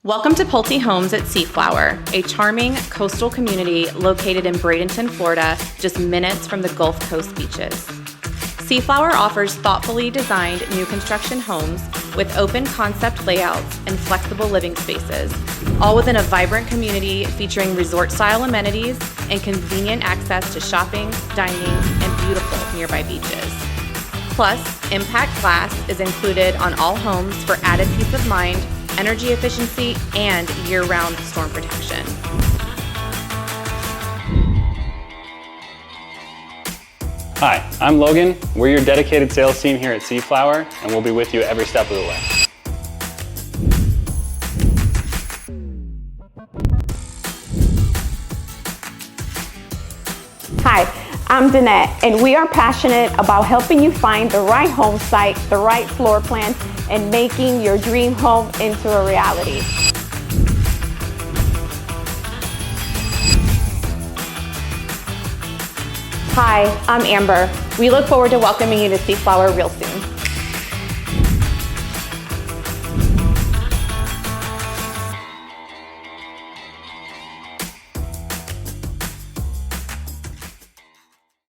Welcome to Pulte Homes at SeaFlower, a charming coastal community located in Bradenton, Florida, just minutes from the Gulf Coast beaches. SeaFlower offers thoughtfully designed new construction homes with open concept layouts and flexible living spaces, all within a vibrant community featuring resort-style amenities and convenient access to shopping, dining, and beautiful nearby beaches. Plus, impact glass is included on all homes for added peace of mind, energy efficiency, and year-round storm protection. Hi, I'm Logan. We're your dedicated sales team here at SeaFlower, and we'll be with you every step of the way. Hi, I'm Danette, and we are passionate about helping you find the right home site, the right floor plan, and making your dream home into a reality. Hi, I'm Amber. We look forward to welcoming you to SeaFlower real soon.